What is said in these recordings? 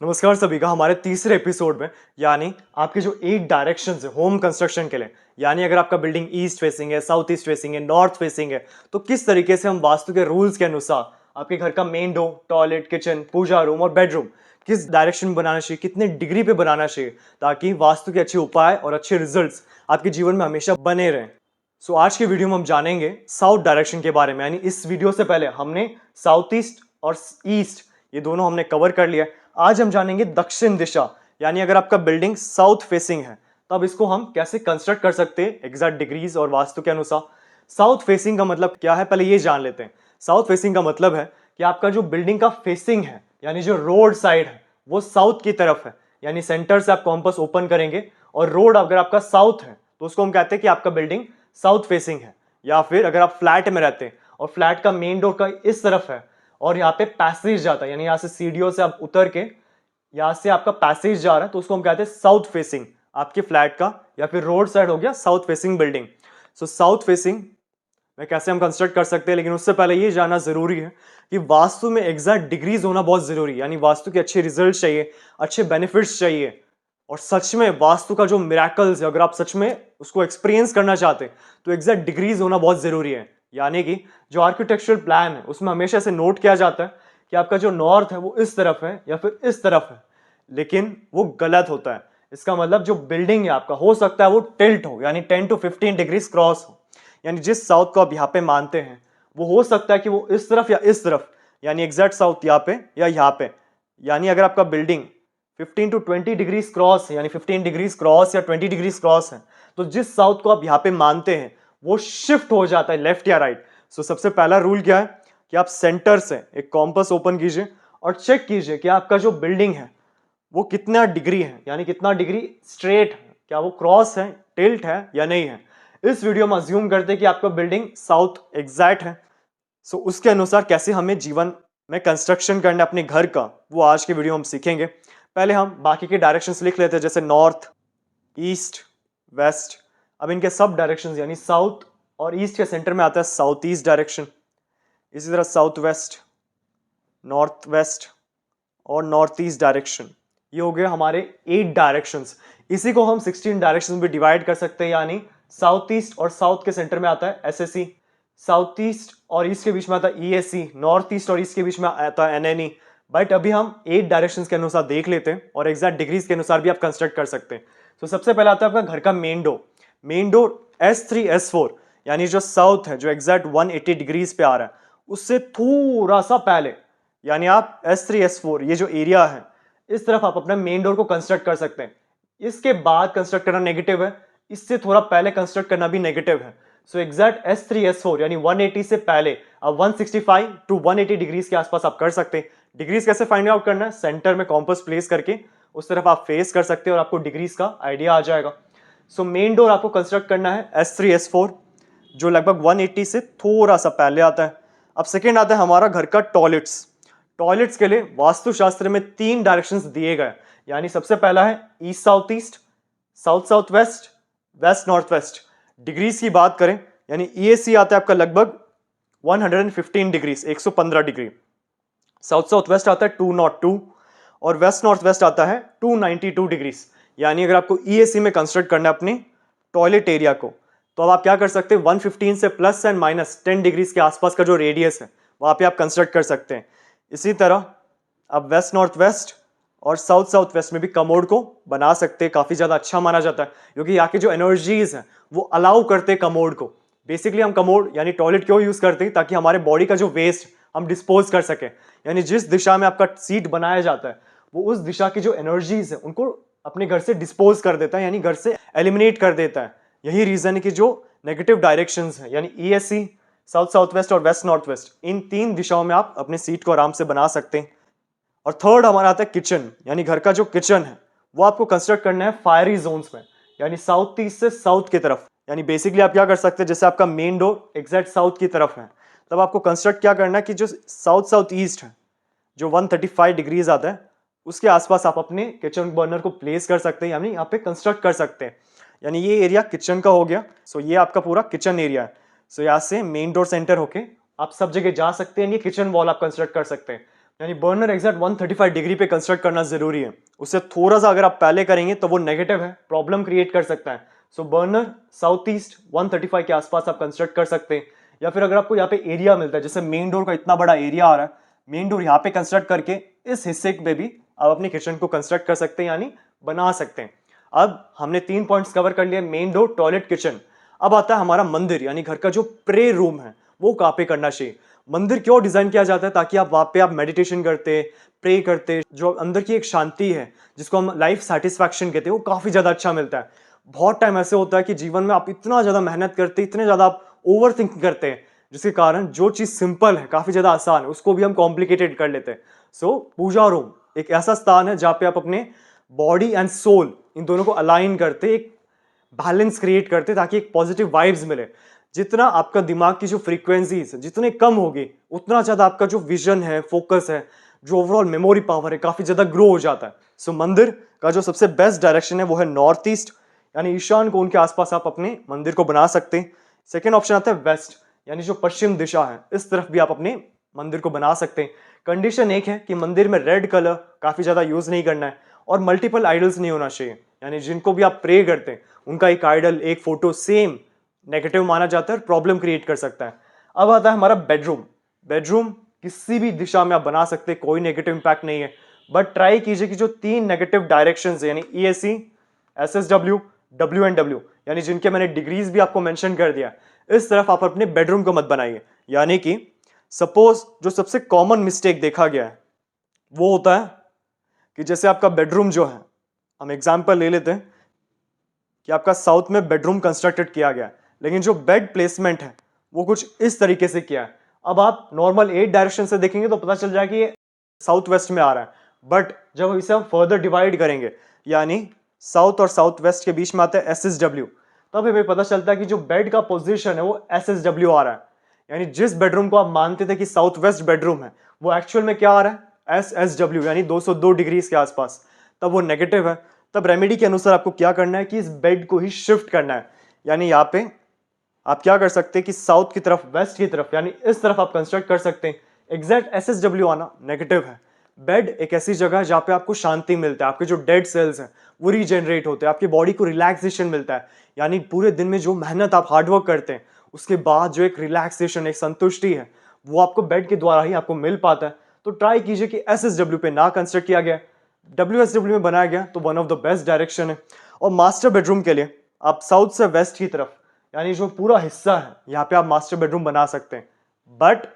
नमस्कार सभी का हमारे तीसरे एपिसोड में। यानी आपके जो 8 डायरेक्शंस है होम कंस्ट्रक्शन के लिए, यानी अगर आपका बिल्डिंग ईस्ट फेसिंग है, साउथ ईस्ट फेसिंग है, नॉर्थ फेसिंग है, तो किस तरीके से हम वास्तु के रूल्स के अनुसार आपके घर का मेन डोर, टॉयलेट, किचन, पूजा रूम और बेडरूम किस डायरेक्शन में बनाना चाहिए, कितने डिग्री पे बनाना चाहिए, ताकि वास्तु के अच्छे उपाय और अच्छे रिजल्ट्स आपके जीवन में हमेशा बने रहें। सो आज की वीडियो में हम जानेंगे साउथ डायरेक्शन के बारे में। यानी इस वीडियो से पहले हमने साउथ ईस्ट और ईस्ट ये दोनों हमने कवर कर लिया। आज हम जानेंगे दक्षिण दिशा। यानी अगर आपका बिल्डिंग साउथ फेसिंग है तब इसको हम कैसे कंस्ट्रक्ट कर सकते हैं एग्जैक्ट डिग्रीज और वास्तु के अनुसार। साउथ फेसिंग का मतलब क्या है, पहले ये जान लेते हैं। साउथ फेसिंग का मतलब है कि आपका जो बिल्डिंग का फेसिंग है, यानी जो रोड साइड है, वो साउथ की तरफ है। यानी सेंटर से आप कॉम्पस ओपन करेंगे और रोड अगर आपका साउथ है तो उसको हम कहते हैं कि आपका बिल्डिंग साउथ फेसिंग है। या फिर अगर आप फ्लैट में रहते हैं और फ्लैट का मेन डोर का इस तरफ है और यहाँ पे पैसेज जाता है, यानी यहाँ से सीढ़ियों से आप उतर के यहाँ से आपका पैसेज जा रहा है, तो उसको हम कहते हैं साउथ फेसिंग आपके फ्लैट का, या फिर रोड साइड हो गया साउथ फेसिंग बिल्डिंग। सो साउथ फेसिंग में कैसे हम कंस्ट्रक्ट कर सकते हैं, लेकिन उससे पहले ये जानना जरूरी है कि वास्तु में एग्जैक्ट डिग्रीज होना बहुत जरूरी है। यानी वास्तु के अच्छे रिजल्ट चाहिए, अच्छे बेनिफिट्स चाहिए, और सच में वास्तु का जो मिराकल्स है अगर आप सच में उसको एक्सपीरियंस करना चाहते हैं तो एग्जैक्ट डिग्रीज होना बहुत जरूरी है। यानी कि जो आर्किटेक्चरल प्लान है उसमें हमेशा से नोट किया जाता है कि आपका जो नॉर्थ है वो इस तरफ है या फिर इस तरफ है, लेकिन वो गलत होता है। इसका मतलब जो बिल्डिंग है आपका हो सकता है वो टिल्ट हो, यानी 10 to 15 डिग्रीज क्रॉस हो। यानी जिस साउथ को आप यहाँ पे मानते हैं वो हो सकता है कि वो इस तरफ या इस तरफ, यानी एग्जैक्ट साउथ यहाँ पे या यहाँ पे। यानी अगर आपका बिल्डिंग 15 to 20 डिग्रीज क्रॉस है, यानी 15 डिग्रीज क्रॉस या 20 डिग्रीज क्रॉस है, तो जिस साउथ को आप यहाँ पे मानते हैं वो शिफ्ट हो जाता है लेफ्ट या राइट। सो सबसे पहला रूल क्या है कि आप सेंटर से एक कॉम्पस ओपन कीजिए और चेक कीजिए कि आपका जो बिल्डिंग है वो कितना डिग्री है, यानी कितना डिग्री स्ट्रेट है, क्या वो क्रॉस है, टिल्ट है या नहीं है। इस वीडियो में अज्यूम करते हैं कि आपका बिल्डिंग साउथ एग्जैक्ट है। सो उसके अनुसार कैसे हमें जीवन में कंस्ट्रक्शन करना है अपने घर का, वो आज के वीडियो में हम सीखेंगे। पहले हम बाकी के डायरेक्शंस लिख लेते हैं, जैसे नॉर्थ, ईस्ट, वेस्ट। अब इनके सब डायरेक्शंस यानी साउथ और ईस्ट के सेंटर में आता है साउथ ईस्ट डायरेक्शन। इसी तरह साउथ वेस्ट, नॉर्थ वेस्ट और नॉर्थ ईस्ट डायरेक्शन। ये हो गए हमारे 8 डायरेक्शंस। इसी को हम 16 डायरेक्शंस में डिवाइड कर सकते हैं। यानी साउथ ईस्ट और साउथ के सेंटर में आता है एसएसई, साउथ ईस्ट और ईस्ट के बीच में आता है ईएससी, नॉर्थ ईस्ट और ईस्ट के बीच में आता है एनएनई। बट अभी हम 8 डायरेक्शंस के अनुसार देख लेते हैं और एग्जैक्ट डिग्रीज के अनुसार भी आप कंस्ट्रक्ट कर सकते हैं। तो सबसे पहले आता है आपका घर का main door. Main door S3 S4, यानी जो साउथ है, जो एग्जैक्ट 180 डिग्रीज पे आ रहा है, उससे थोड़ा सा पहले, यानी आप S3 S4 ये जो एरिया है इस तरफ आप अपना मेन डोर को कंस्ट्रक्ट कर सकते हैं। इसके बाद कंस्ट्रक्ट करना नेगेटिव है, इससे थोड़ा पहले कंस्ट्रक्ट करना भी नेगेटिव है। सो एग्जैक्ट S3 S4 यानी 180 से पहले आप 165 to 180 डिग्रीज के आसपास आप कर सकते हैं। डिग्रीज कैसे फाइंड आउट करना है, सेंटर में कॉम्पस प्लेस करके उस तरफ आप फेस कर सकते हैं और आपको डिग्रीज का आइडिया आ जाएगा। सो मेन डोर आपको कंस्ट्रक्ट करना है S3 S4 जो लगभग 180 से थोड़ा सा पहले आता है। अब सेकेंड आता है हमारा घर का टॉयलेट्स। टॉयलेट्स के लिए वास्तुशास्त्र में 3 डायरेक्शंस दिए गए, यानी सबसे पहला है east south east, south south west, west north west. Degrees की बात करें यानी ईएससी आता है आपका लगभग 115 degrees, 115 degree. South south west आता है 202 और वेस्ट नॉर्थ वेस्ट आता है 292 डिग्रीज। यानी अगर आपको ईएससी में कंस्ट्रक्ट करना है अपने टॉयलेट एरिया को, तो अब आप क्या कर सकते हैं, 115 से प्लस एंड माइनस 10 डिग्रीज के आसपास का जो रेडियस है वहां पे आप कंस्ट्रक्ट कर सकते हैं। इसी तरह अब वेस्ट नॉर्थ वेस्ट और साउथ साउथ वेस्ट में भी कमोड को बना सकते हैं। काफी ज्यादा अच्छा माना जाता है क्योंकि यहाँ की जो एनर्जीज हैं वो अलाउ करते हैं कमोड को। बेसिकली हम कमोड यानी टॉयलेट क्यों यूज करते हैं, ताकि हमारे बॉडी का जो वेस्ट हम डिस्पोज कर सके। यानी जिस दिशा में आपका सीट बनाया जाता है वो उस दिशा की जो एनर्जीज है उनको अपने घर से डिस्पोज कर देता है, यानी घर से एलिमिनेट कर देता है। यही रीजन है कि जो नेगेटिव डायरेक्शंस है यानी ईएससी, साउथ साउथ वेस्ट और वेस्ट नॉर्थ वेस्ट, इन 3 दिशाओं में आप अपने सीट को आराम से बना सकते हैं। और थर्ड हमारा आता है किचन। यानी घर का जो किचन है वो आपको कंस्ट्रक्ट करना है फायरी जोन्स में, यानी साउथ ईस्ट से साउथ की तरफ। यानी बेसिकली आप क्या कर सकते हैं, जैसे आपका मेन डोर एग्जैक्ट साउथ की तरफ है, तब आपको कंस्ट्रक्ट क्या करना है कि जो साउथ साउथ ईस्ट है जो 135 डिग्रीज आता है उसके आसपास आप अपने किचन बर्नर को प्लेस कर सकते हैं, यानी यहाँ पे कंस्ट्रक्ट कर सकते हैं। यानी ये एरिया किचन का हो गया। सो ये आपका पूरा किचन एरिया है। सो यहाँ से मेन डोर सेंटर होके आप सब जगह जा सकते हैं, ये किचन वॉल आप कंस्ट्रक्ट कर सकते हैं। यानी बर्नर एग्जैक्ट 135 डिग्री पे कंस्ट्रक्ट करना जरूरी है। उससे थोड़ा सा अगर आप पहले करेंगे तो वो नेगेटिव है, प्रॉब्लम क्रिएट कर सकता है। सो बर्नर साउथ ईस्ट 135 के आसपास आप कंस्ट्रक्ट कर सकते हैं। या फिर अगर आपको यहाँ पे एरिया मिलता है, जैसे मेन डोर का इतना बड़ा एरिया आ रहा है, मेन डोर यहाँ पे कंस्ट्रक्ट करके इस हिस्से पे भी आप अपने किचन को कंस्ट्रक्ट कर सकते हैं, यानी बना सकते हैं। अब हमने 3 पॉइंट्स कवर कर लिए, मेन डोर, टॉयलेट, किचन। अब आता है हमारा मंदिर, यानी घर का जो प्रे रूम है वो कहाँ पे करना चाहिए। मंदिर क्यों डिजाइन किया जाता है? ताकि आप वहां पे आप मेडिटेशन करते, प्रे करते, जो अंदर की एक शांति है जिसको हम लाइफ सेटिस्फैक्शन कहते हैं, वो काफी ज्यादा अच्छा मिलता है। बहुत टाइम ऐसे होता है कि जीवन में आप इतना ज्यादा मेहनत करते, इतने ज्यादा आप ओवर थिंक करते हैं, जिसके कारण जो चीज सिंपल है, काफी ज्यादा आसान है, उसको भी हम कॉम्प्लिकेटेड कर लेते हैं। सो पूजा रूम एक ऐसा स्थान है जहाँ पे आप अपने बॉडी एंड सोल इन दोनों को अलाइन करते, एक बैलेंस क्रिएट करते, ताकि एक पॉजिटिव वाइब्स मिले। जितना आपका दिमाग की जो फ्रीक्वेंसीज जितने कम होगी, उतना ज्यादा आपका जो विजन है, फोकस है, जो ओवरऑल मेमोरी पावर है, काफी ज्यादा ग्रो हो जाता है। सो मंदिर का जो सबसे बेस्ट डायरेक्शन है वो है नॉर्थ ईस्ट, यानी ईशान कोण के आसपास आप अपने मंदिर को बना सकते हैं। सेकेंड ऑप्शन आता है वेस्ट, यानी जो पश्चिम दिशा है, इस तरफ भी आप अपने मंदिर को बना सकते हैं। कंडीशन एक है कि मंदिर में रेड कलर काफी ज्यादा यूज नहीं करना है और मल्टीपल आइडल्स नहीं होना चाहिए, यानी जिनको भी आप प्रे करते हैं उनका एक आइडल, एक फोटो सेम नेगेटिव माना जाता है, प्रॉब्लम क्रिएट कर सकता है। अब आता है हमारा बेडरूम। बेडरूम किसी भी दिशा में आप बना सकते हैं, कोई नेगेटिव इंपैक्ट नहीं है। बट ट्राई कीजिए कि जो 3 नेगेटिव डायरेक्शंस है, यानी EAC, SSW, WNW, यानी जिनके मैंने डिग्रीज भी आपको मेंशन कर दिया, इस तरफ आप अपने बेडरूम को मत बनाइए। यानी कि सपोज जो सबसे कॉमन मिस्टेक देखा गया है वो होता है कि जैसे आपका बेडरूम जो है, हम एग्जांपल ले लेते हैं कि आपका साउथ में बेडरूम कंस्ट्रक्टेड किया गया है, लेकिन जो बेड प्लेसमेंट है वो कुछ इस तरीके से किया है। अब आप नॉर्मल 8 डायरेक्शन से देखेंगे तो पता चल जाएगा कि ये साउथ वेस्ट में आ रहा है, बट जब इसे हम फर्दर डिवाइड करेंगे, यानी साउथ और साउथ वेस्ट के बीच में आता है SSW, तब हमें पता चलता है कि जो बेड का पोजीशन है वो SSW आ रहा है। यानी जिस बेडरूम को आप मानते थे कि साउथ वेस्ट बेडरूम है, वो एक्चुअल में क्या आ रहा है? SSW, यानी 202 डिग्री के आसपास। तब वो नेगेटिव है। तब रेमेडी के अनुसार आपको क्या करना है कि इस बेड को ही शिफ्ट करना है। यानी यहाँ पे आप क्या कर सकते हैं कि साउथ की तरफ, वेस्ट की तरफ, यानी इस तरफ आप कंस्ट्रक्ट कर सकते हैं। एग्जैक्ट SSW आना नेगेटिव है। बेड एक ऐसी जगह है जहाँ पे आपको शांति मिलता है, आपके जो डेड सेल्स हैं वो रीजनरेट होते हैं, आपकी बॉडी को रिलैक्सेशन मिलता है। यानी पूरे दिन में जो मेहनत आप हार्डवर्क करते हैं, उसके बाद जो एक रिलैक्सेशन, एक संतुष्टि है, वो आपको बेड के द्वारा ही आपको मिल पाता है। तो ट्राई कीजिए कि SSW पे ना कंस्ट्रक्ट किया गया, WSW में बनाया गया, तो one of the best direction है। और मास्टर बेडरूम के लिए आप साउथ से वेस्ट की तरफ, यानी जो पूरा हिस्सा है, यहाँ पे आप मास्टर बेडरूम बना सकते हैं। बट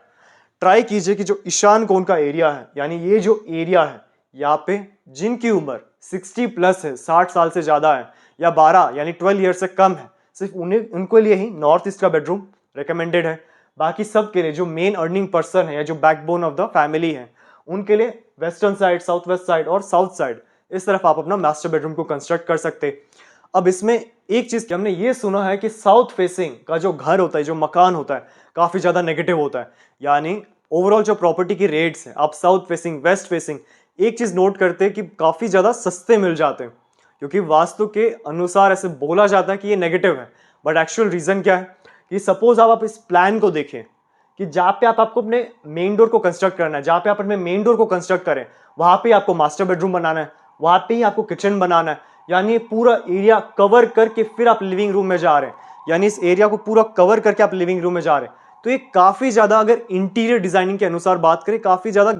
ट्राई कीजिए कि जो ईशान कोण का एरिया है, यानी ये जो एरिया है, यहाँ पे जिनकी उम्र 60 प्लस है, 60 साल से ज्यादा है, या 12 यानी 12 ईयर से कम है, सिर्फ उन्हें, उनके लिए ही नॉर्थ ईस्ट का बेडरूम रिकमेंडेड है। बाकी सब के लिए जो मेन अर्निंग पर्सन है या जो बैकबोन ऑफ द फैमिली है, उनके लिए western side, south west side और साउथ साइड, इस तरफ आप अपना मास्टर बेडरूम को कंस्ट्रक्ट कर सकते हैं। अब इसमें एक चीज हमने ये सुना है कि साउथ फेसिंग का जो घर होता है, जो मकान होता है, काफी ज्यादा नेगेटिव होता है। यानी ओवरऑल जो प्रॉपर्टी की रेट्स है, आप साउथ फेसिंग, वेस्ट फेसिंग, एक चीज नोट करते हैं कि काफी ज्यादा सस्ते मिल जाते हैं, क्योंकि वास्तु के अनुसार ऐसे बोला जाता है कि ये नेगेटिव है। बट एक्चुअल रीजन क्या है कि सपोज आप इस प्लान को देखें कि जहाँ पे आपको अपने मेन डोर को कंस्ट्रक्ट करना है, जहाँ पे आप अपने मेन डोर को कंस्ट्रक्ट करें, वहां पे आपको मास्टर बेडरूम बनाना है, वहां पे ही आपको किचन बनाना है। यानी पूरा एरिया कवर करके फिर आप लिविंग रूम में जा रहे हैं, यानी इस एरिया को पूरा कवर करके आप लिविंग रूम में जा रहे हैं। तो ये काफी ज्यादा, अगर इंटीरियर डिजाइनिंग के अनुसार बात करें, काफी ज्यादा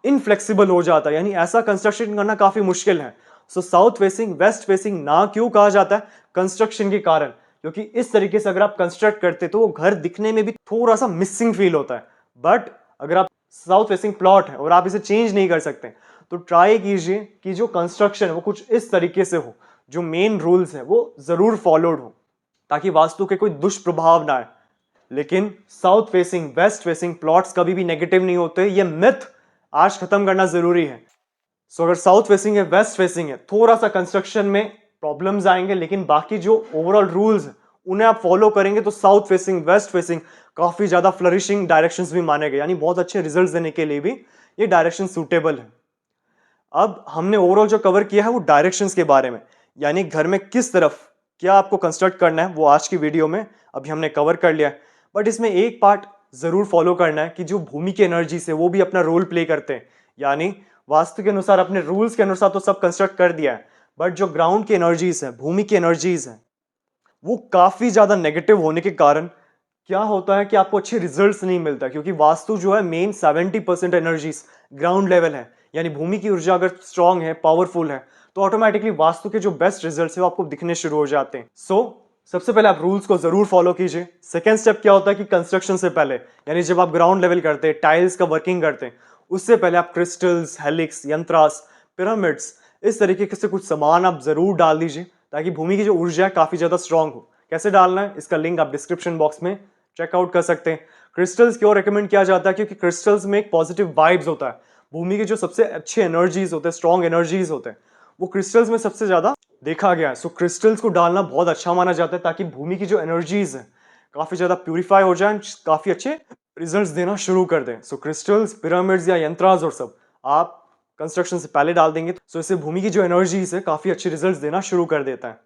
इनफ्लेक्सिबल हो जाता है, यानी ऐसा कंस्ट्रक्शन करना काफी मुश्किल है। सो साउथ फेसिंग, वेस्ट फेसिंग ना क्यों कहा जाता है? कंस्ट्रक्शन के कारण, क्योंकि इस तरीके से अगर आप कंस्ट्रक्ट करते तो वो घर दिखने में भी थोड़ा सा मिसिंग फील होता है। बट अगर आप साउथ फेसिंग प्लॉट है और आप इसे चेंज नहीं कर सकते, तो ट्राई कीजिए कि जो कंस्ट्रक्शन है वो कुछ इस तरीके से हो, जो मेन रूल्स है वो जरूर फॉलोड हो, ताकि वास्तु के कोई दुष्प्रभाव ना आए। लेकिन south facing, waste facing plots कभी भी नेगेटिव नहीं होते, ये मिथ आज खत्म करना जरूरी है। सो अगर साउथ फेसिंग है, वेस्ट फेसिंग है, थोड़ा सा कंस्ट्रक्शन में प्रॉब्लम्स आएंगे, लेकिन बाकी जो ओवरऑल रूल्स है उन्हें आप फॉलो करेंगे तो साउथ फेसिंग, वेस्ट फेसिंग काफी ज्यादा फ्लरिशिंग डायरेक्शंस भी माने गए, यानी बहुत अच्छे रिजल्ट्स देने के लिए भी ये डायरेक्शन सूटेबल है। अब हमने ओवरऑल जो कवर किया है वो डायरेक्शंस के बारे में, यानी घर में किस तरफ क्या आपको कंस्ट्रक्ट करना है, वो आज की वीडियो में अभी हमने कवर कर लिया है। बट इसमें एक पार्ट जरूर फॉलो करना है कि जो भूमि की एनर्जी से वो भी अपना रोल प्ले करते हैं, यानी वास्तु के अनुसार अपने रूल्स के अनुसार तो सब कंस्ट्रक्ट कर दिया है, बट जो ग्राउंड की एनर्जीज है, भूमि की एनर्जीज है, वो काफी ज्यादा नेगेटिव होने के कारण क्या होता है कि आपको अच्छे रिजल्ट्स नहीं मिलता, क्योंकि वास्तु जो है मेन 70% एनर्जीज ग्राउंड लेवल है। यानी भूमि की ऊर्जा अगर स्ट्रांग है, पावरफुल है, तो ऑटोमेटिकली वास्तु के जो बेस्ट रिजल्ट्स है वो आपको दिखने शुरू हो जाते हैं। सबसे पहले आप रूल्स को जरूर फॉलो कीजिए। सेकेंड स्टेप क्या होता है कि कंस्ट्रक्शन से पहले, यानी जब आप ग्राउंड लेवल करते हैं, टाइल्स का वर्किंग करते हैं, उससे पहले आप क्रिस्टल्स, हेलिक्स, यंत्रास, पिरामिड्स, इस तरीके से कुछ सामान आप जरूर डाल दीजिए, ताकि भूमि की जो ऊर्जा है काफी ज्यादा स्ट्रांग हो। कैसे डालना है इसका लिंक आप डिस्क्रिप्शन बॉक्स में चेकआउट कर सकते हैं। क्रिस्टल्स क्यों रेकमेंड किया जाता है? क्योंकि क्रिस्टल्स में एक पॉजिटिव वाइब्स होता है। भूमि के जो सबसे अच्छे एनर्जीज होते हैं, स्ट्रॉन्ग एनर्जीज होते हैं, वो क्रिस्टल्स में सबसे ज्यादा देखा गया है। सो क्रिस्टल्स को डालना बहुत अच्छा माना जाता है, ताकि भूमि की जो एनर्जीज है काफी ज्यादा प्यूरिफाई हो जाए, काफी अच्छे रिजल्ट्स देना शुरू कर दें। सो क्रिस्टल्स, पिरामिड्स या यंत्रास और सब आप कंस्ट्रक्शन से पहले डाल देंगे, तो इससे भूमि की जो एनर्जीज है काफी अच्छे रिजल्ट्स देना शुरू कर देता है।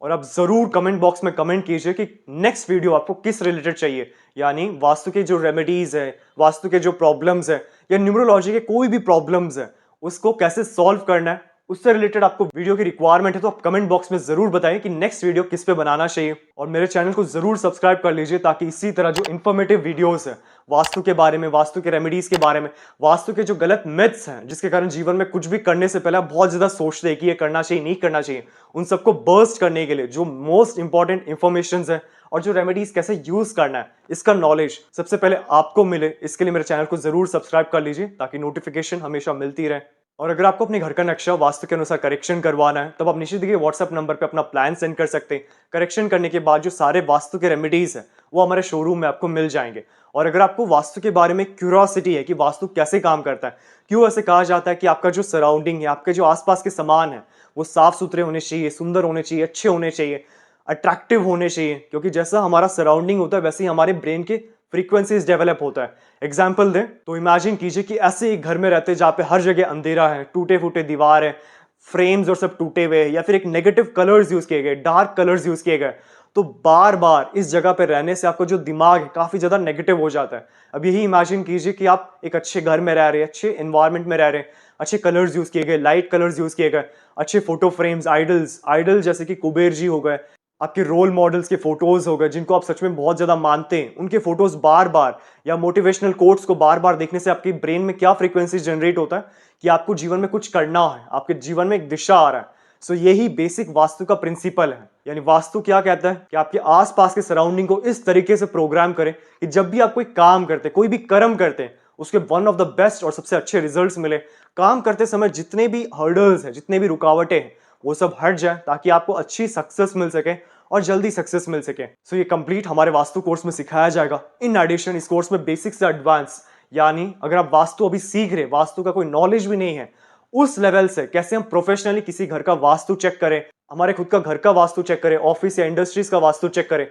और आप जरूर कमेंट बॉक्स में कमेंट कीजिए कि नेक्स्ट वीडियो आपको किस रिलेटेड चाहिए, यानी वास्तु के जो रेमेडीज है, वास्तु के जो प्रॉब्लम्स है, या न्यूमरोलॉजी के कोई भी प्रॉब्लम्स है, उसको कैसे सॉल्व करना है, उससे रिलेटेड आपको वीडियो की रिक्वायरमेंट है, तो आप कमेंट बॉक्स में जरूर बताएं कि नेक्स्ट वीडियो किस पे बनाना चाहिए। और मेरे चैनल को जरूर सब्सक्राइब कर लीजिए, ताकि इसी तरह जो इन्फॉर्मेटिव वीडियोस है वास्तु के बारे में, वास्तु के रेमेडीज के बारे में, वास्तु के जो गलत मिथ्स हैं जिसके कारण जीवन में कुछ भी करने से पहले आप बहुत ज्यादा सोचते हैं कि ये करना चाहिए, नहीं करना चाहिए, उन सबको बर्स्ट करने के लिए जो मोस्ट इंपॉर्टेंट इंफॉर्मेशन है और जो रेमेडीज कैसे यूज करना है, इसका नॉलेज सबसे पहले आपको मिले, इसके लिए मेरे चैनल को जरूर सब्सक्राइब कर लीजिए, ताकि नोटिफिकेशन हमेशा मिलती रहे। और अगर आपको अपने घर का नक्शा वास्तु के अनुसार करेक्शन करवाना है, तब आप नीचे दिए व्हाट्सएप नंबर पे अपना प्लान सेंड कर सकते हैं। करेक्शन करने के बाद जो सारे वास्तु के रेमेडीज है वो हमारे शोरूम में आपको मिल जाएंगे। और अगर आपको वास्तु के बारे में क्यूरियोसिटी है कि वास्तु कैसे काम करता है, क्यों ऐसे कहा जाता है कि आपका जो सराउंडिंग है, आपके जो आसपास के सामान है, वो साफ सुथरे होने चाहिए, सुंदर होने चाहिए, अच्छे होने चाहिए, अट्रैक्टिव होने चाहिए, क्योंकि जैसा हमारा सराउंडिंग होता है वैसे ही हमारे ब्रेन के फ्रीक्वेंसीज डेवलप होता है। एग्जाम्पल दें तो इमेजिन कीजिए कि ऐसे एक घर में रहते हैं जहाँ पे हर जगह अंधेरा है, टूटे फूटे दीवार है, फ्रेम्स और सब टूटे हुए, या फिर एक नेगेटिव कलर्स यूज किए गए, डार्क कलर्स यूज किए गए, तो बार बार इस जगह पे रहने से आपका जो दिमाग है काफी ज्यादा नेगेटिव हो जाता है। अब यही इमेजिन कीजिए कि आप एक अच्छे घर में रह रहे हैं, अच्छे एनवायरमेंट में रह रहे हैं, अच्छे कलर्स यूज किए गए, लाइट कलर्स यूज किए गए, अच्छे फोटो फ्रेम्स, आइडल जैसे कि कुबेर जी हो गए, आपके रोल मॉडल्स के फोटोज हो गए जिनको आप सच में बहुत ज्यादा मानते हैं, उनके फोटोज बार बार, या मोटिवेशनल कोट्स को बार बार देखने से आपके ब्रेन में क्या फ्रीक्वेंसी जनरेट होता है कि आपको जीवन में कुछ करना है, आपके जीवन में एक दिशा आ रहा है। सो यही बेसिक वास्तु का प्रिंसिपल है। यानी वास्तु क्या कहता है कि आपके आसपास के सराउंडिंग को इस तरीके से प्रोग्राम करें कि जब भी आप कोई काम करते, कोई भी कर्म करते हैं, उसके वन ऑफ द बेस्ट और सबसे अच्छे रिजल्ट्स मिले। काम करते समय जितने भी हर्डल्स हैं, जितने भी रुकावटें हैं, वो सब हट जाए, ताकि आपको अच्छी सक्सेस मिल सके और जल्दी सक्सेस मिल सके। सो ये कंप्लीट हमारे वास्तु कोर्स में सिखाया जाएगा। इन एडिशन इस कोर्स में बेसिक से एडवांस, यानी अगर आप वास्तु अभी सीख रहे, वास्तु का कोई नॉलेज भी नहीं है, उस लेवल से कैसे हम प्रोफेशनली किसी घर का वास्तु चेक करें, हमारे खुद का घर का वास्तु चेक करें, ऑफिस या इंडस्ट्रीज का वास्तु चेक करें,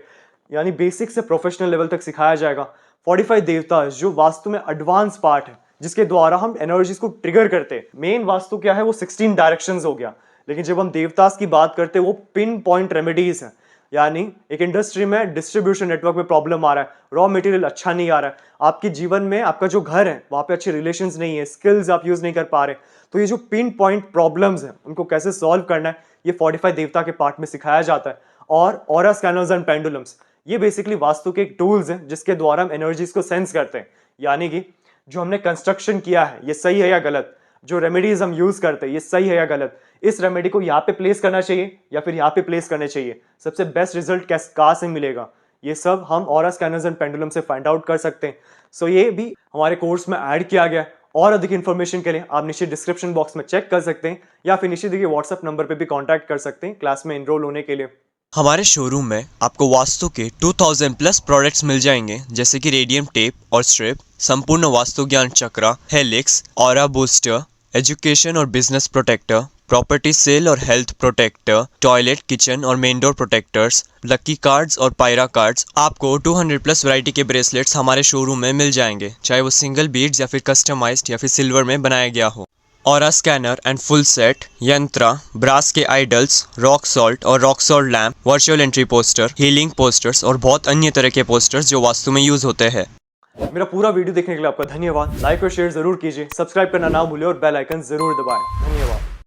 यानी बेसिक से प्रोफेशनल लेवल तक सिखाया जाएगा। 45 देवता जो वास्तु में एडवांस पार्ट है, जिसके द्वारा हम एनर्जीज को ट्रिगर करते हैं। मेन वास्तु क्या है, वो 16 डायरेक्शंस हो गया, लेकिन जब हम देवतास की बात करते हैं वो पिन पॉइंट रेमेडीज है। यानी एक इंडस्ट्री में डिस्ट्रीब्यूशन नेटवर्क में प्रॉब्लम आ रहा है, रॉ मटेरियल अच्छा नहीं आ रहा है, आपके जीवन में आपका जो घर है वहां पे अच्छे रिलेशंस नहीं है, स्किल्स आप यूज नहीं कर पा रहे, तो ये जो पिन पॉइंट प्रॉब्लम्स है उनको कैसे सॉल्व करना है, ये 45 देवता के पार्ट में सिखाया जाता है। और ऑरा स्कैनर्स एंड पेंडुलम्स, ये बेसिकली वास्तु के एक टूल्स हैं जिसके द्वारा हम एनर्जीज को सेंस करते हैं। यानी कि जो हमने कंस्ट्रक्शन किया है ये सही है या गलत, जो रेमेडीज हम यूज करते हैं ये सही है या गलत, इस रेमेडी को यहाँ पे प्लेस करना चाहिए या फिर यहाँ पे प्लेस करने चाहिए, सबसे बेस्ट रिजल्ट कहाँ से मिलेगा, ये सब हम ऑरा स्कैनर्स एंड पेंडुलम से फाइंड आउट कर सकते हैं। सो ये भी हमारे कोर्स में ऐड किया गया है। और अधिक इन्फॉर्मेशन के लिए आप नीचे डिस्क्रिप्शन बॉक्स में चेक कर सकते हैं, या फिर नीचे देखिए व्हाट्सएप नंबर पे भी कांटेक्ट कर सकते हैं क्लास में एनरोल होने के लिए। हमारे शोरूम में आपको वास्तु के 2000 प्लस प्रोडक्ट्स मिल जाएंगे, जैसे कि रेडियम टेप और स्ट्रिप, संपूर्ण वास्तु ज्ञान चक्रा, हेलिक्स, ऑरा बूस्टर, एजुकेशन और बिजनेस प्रोटेक्टर, प्रॉपर्टी सेल और हेल्थ प्रोटेक्टर, टॉयलेट, किचन और main door protectors, lucky cards और पायरा कार्ड्स। आपको 200 प्लस वैरायटी के ब्रेसलेट्स हमारे शोरूम में मिल जाएंगे, चाहे वो सिंगल बीड्स या फिर कस्टमाइज्ड या फिर सिल्वर में बनाया गया हो। Aura scanner and full set, यंत्रा, ब्रास के आइडल्स, रॉक सॉल्ट और rock salt lamp, virtual entry poster, healing posters और बहुत अन्य तरह के पोस्टर्स जो वास्तु में यूज होते हैं। मेरा पूरा वीडियो देखने के लिए आपका धन्यवाद। लाइक और शेयर जरूर कीजिए, सब्सक्राइब करना ना भूलिए और बेल आइकन जरूर दबाएं। धन्यवाद।